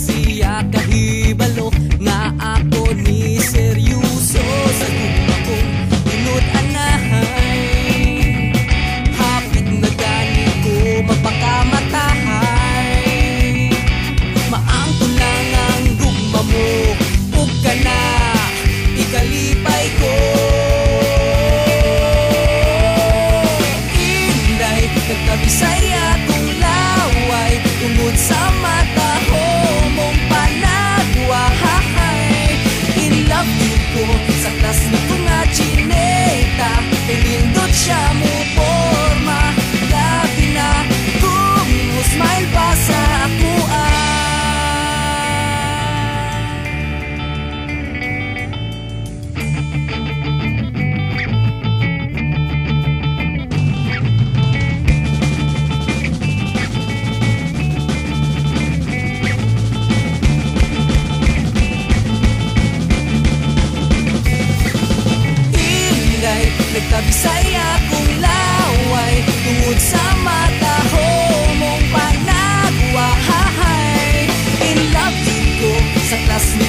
siya kahibalo nga ako ni seryoso sa gugma kong inut-anahay. Hapit na gani ko mapakamatay. Maangko lang ang gugma mo, ug ka na ikalipay ko. Inday, nagkabisaya kong laway tungod sa mata ho mong panagwahay. In love you ko sa klas ni ko nga chineta, pinindot siya mo forma. Labi na kung smile pa sa ako nagkabisaya kong laway tungod sa mata ho mong panagwahay. In love you ko sa klas ni